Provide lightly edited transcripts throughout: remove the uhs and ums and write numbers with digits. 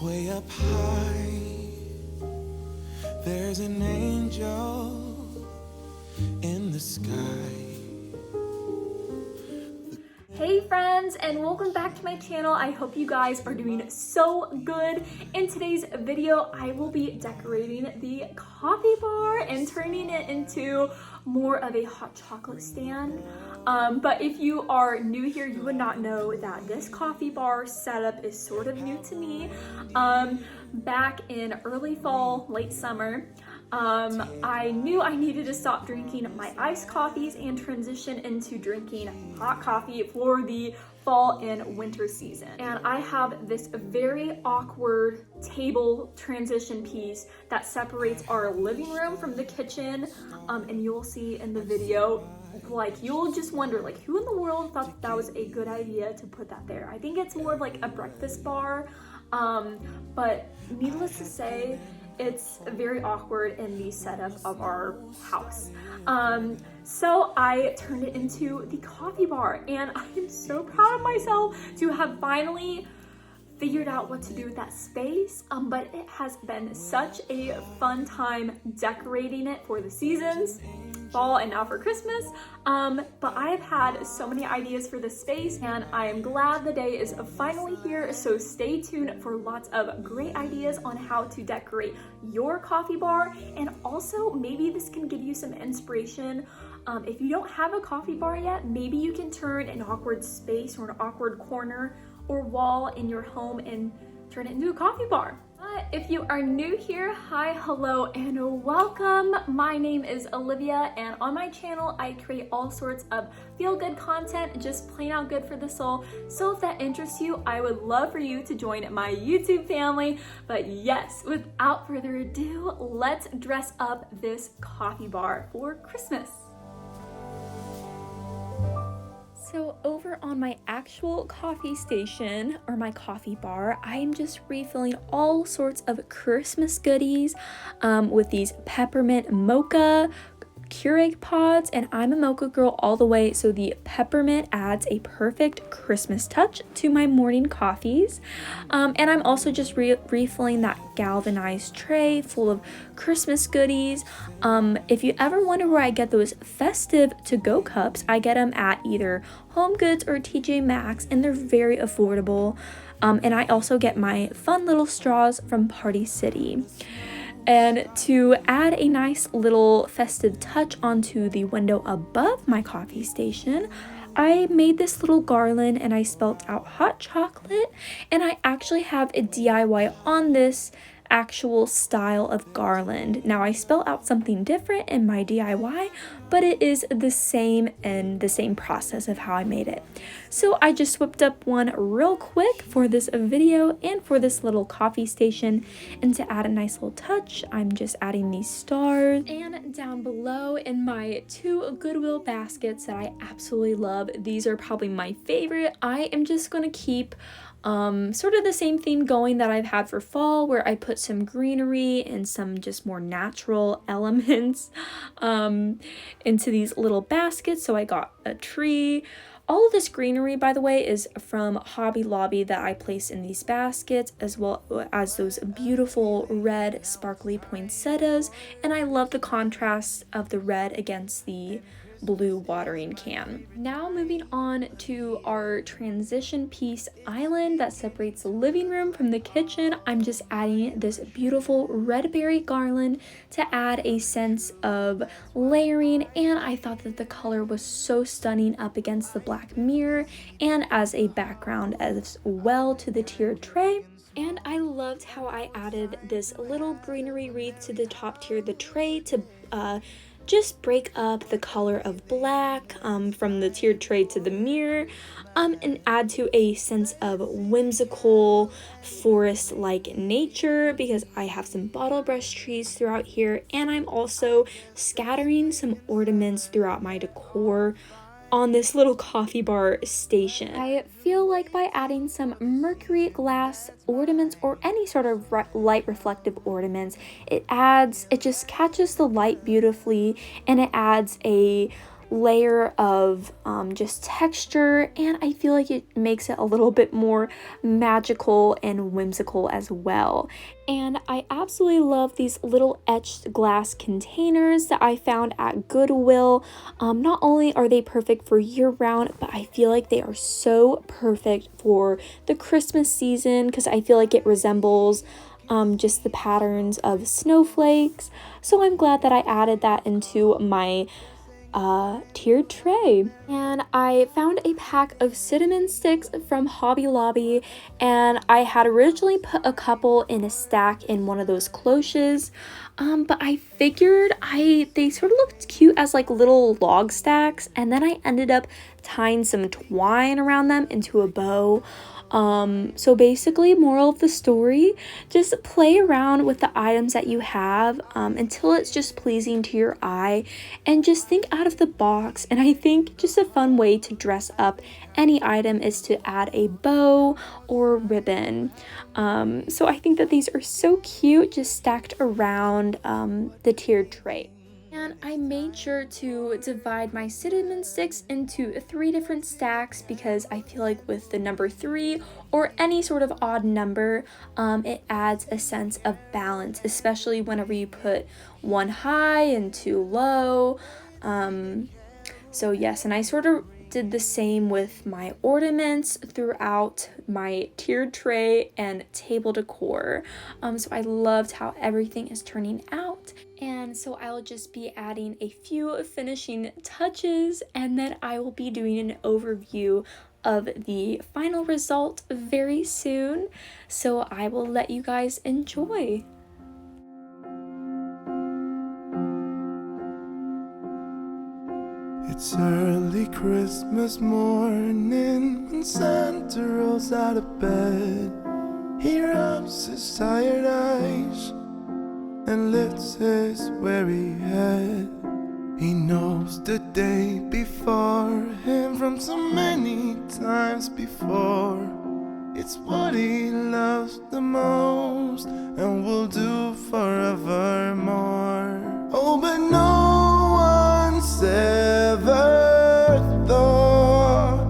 Way up high, there's an angel in the sky. Hey friends, and welcome back to my channel. I hope you guys are doing so good. In today's video, I will be decorating the coffee bar and turning it into more of a hot chocolate stand. But if you are new here, you would not know that this coffee bar setup is sort of new to me. Back in early fall, late summer, I knew I needed to stop drinking my iced coffees and transition into drinking hot coffee for the fall and winter season. And I have this very awkward table transition piece that separates our living room from the kitchen. And you will see in the video, like, you'll just wonder, like, who in the world thought that was a good idea to put that there? I think it's more of like a breakfast bar, but needless to say, it's very awkward in the setup of our house. So I turned it into the coffee bar, and I am so proud of myself to have finally figured out what to do with that space. But it has been such a fun time decorating it for the seasons, fall and now for Christmas. But I have had so many ideas for this space, and I am glad the day is finally here. So stay tuned for lots of great ideas on how to decorate your coffee bar, and also maybe this can give you some inspiration. If you don't have a coffee bar yet, maybe you can turn an awkward space or an awkward corner or wall in your home and turn it into a coffee bar. If you are new here, hi, hello, and welcome. My name is Olivia, and on my channel, I create all sorts of feel-good content, just plain out good for the soul. So if that interests you, I would love for you to join my YouTube family. But yes, without further ado, let's dress up this coffee bar for Christmas. So over on my actual coffee station, or my coffee bar, I am just refilling all sorts of Christmas goodies with these peppermint mocha Keurig pods, and I'm a mocha girl all the way, so the peppermint adds a perfect Christmas touch to my morning coffees. And I'm also just refilling that galvanized tray full of Christmas goodies. If you ever wonder where I get those festive to-go cups, I get them at either Home Goods or TJ Maxx, and they're very affordable. And I also get my fun little straws from Party City. And to add a nice little festive touch onto the window above my coffee station, I made this little garland and I spelt out hot chocolate, and I actually have a DIY on this actual style of garland. Now I spell out something different in my DIY, but it is the same and the same process of how I made it. So I just whipped up one real quick for this video and for this little coffee station, and to add a nice little touch, I'm just adding these stars. And down below in my two Goodwill baskets that I absolutely love, these are probably my favorite. I am just gonna keep sort of the same theme going that I've had for fall, where I put some greenery and some just more natural elements into these little baskets. So I got a tree. All of this greenery, by the way, is from Hobby Lobby that I place in these baskets, as well as those beautiful red sparkly poinsettias. And I love the contrast of the red against the blue watering can. Now moving on to our transition piece island that separates the living room from the kitchen, I'm just adding this beautiful red berry garland to add a sense of layering, and I thought that the color was so stunning up against the black mirror and as a background as well to the tiered tray. And I loved how I added this little greenery wreath to the top tier of the tray to just break up the color of black from the tiered tray to the mirror, and add to a sense of whimsical forest-like nature, because I have some bottle brush trees throughout here, and I'm also scattering some ornaments throughout my decor on this little coffee bar station. I feel like by adding some mercury glass ornaments or any sort of light reflective ornaments, it just catches the light beautifully, and it adds a layer of just texture, and I feel like it makes it a little bit more magical and whimsical as well. And I absolutely love these little etched glass containers that I found at Goodwill. Not only are they perfect for year-round, but I feel like they are so perfect for the Christmas season because I feel like it resembles just the patterns of snowflakes. So I'm glad that I added that into my tiered tray. And I found a pack of cinnamon sticks from Hobby Lobby, and I had originally put a couple in a stack in one of those cloches, but I figured they sort of looked cute as like little log stacks, and then I ended up tying some twine around them into a bow. So basically, moral of the story, just play around with the items that you have until it's just pleasing to your eye, and just think out of the box. And I think just a fun way to dress up any item is to add a bow or ribbon. So I think that these are so cute, just stacked around the tiered tray. And I made sure to divide my cinnamon sticks into 3 different stacks because I feel like with the number 3 or any sort of odd number, it adds a sense of balance, especially whenever you put one high and 2 low. So yes, and I sort of did the same with my ornaments throughout my tiered tray and table decor. So I loved how everything is turning out. And so I'll just be adding a few finishing touches, and then I will be doing an overview of the final result very soon. So I will let you guys enjoy. It's early Christmas morning when Santa rolls out of bed. He rubs his tired eyes and lifts his weary head. He knows the day before him from so many times before. It's what he loves the most and will do forevermore. Oh, but no one's ever thought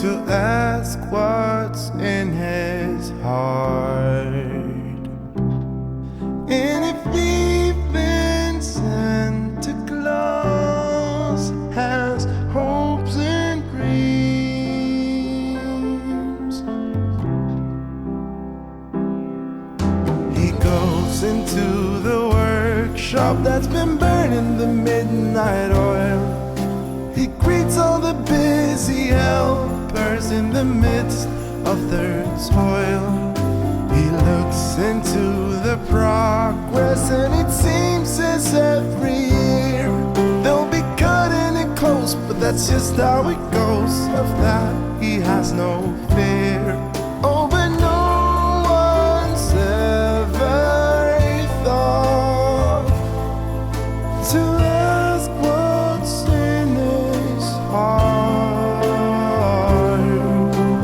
to ask what's in his heart. And if even Santa Claus has hopes and dreams, he goes into the workshop that's been burning the midnight oil. He greets all the busy helpers in the midst of their toil. He looks into the progress, and it seems as every year they'll be cutting it close, but that's just how it goes. Of that he has no fear. Oh, but no one's ever thought to ask what's in his heart.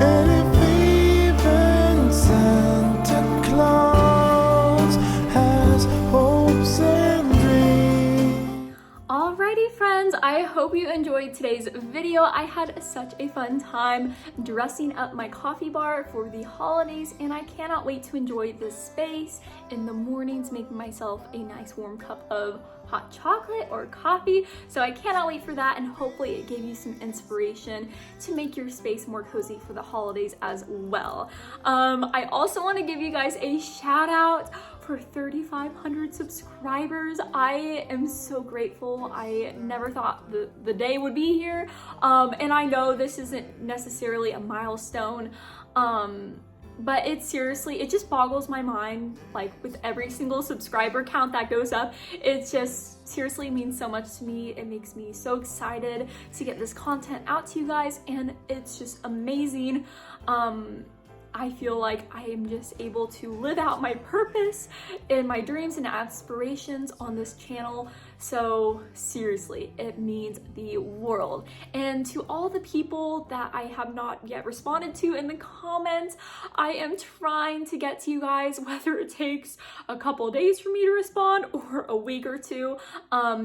And if even Santa Claus has hopes and dreams. Alrighty friends, I hope you enjoyed today's video. I had such a fun time dressing up my coffee bar for the holidays, and I cannot wait to enjoy this space in the mornings, making myself a nice warm cup of hot chocolate or coffee. So I cannot wait for that, and hopefully it gave you some inspiration to make your space more cozy for the holidays as well. I also want to give you guys a shout out for 3,500 subscribers. I am so grateful. I never thought the day would be here. And I know this isn't necessarily a milestone, but it just boggles my mind, like with every single subscriber count that goes up. It just seriously means so much to me. It makes me so excited to get this content out to you guys, and it's just amazing. I feel like I am just able to live out my purpose and my dreams and aspirations on this channel. So seriously, it means the world. And to all the people that I have not yet responded to in the comments, I am trying to get to you guys, whether it takes a couple days for me to respond or a week or two.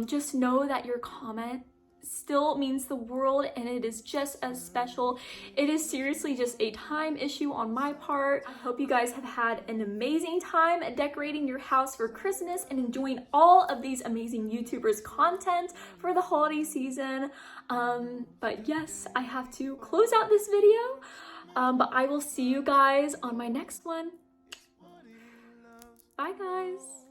Just know that your comment still means the world, and it is just as special. It is seriously just a time issue on my part. I hope you guys have had an amazing time decorating your house for Christmas and enjoying all of these amazing YouTubers' content for the holiday season. But yes, I have to close out this video, but I will see you guys on my next one. Bye guys.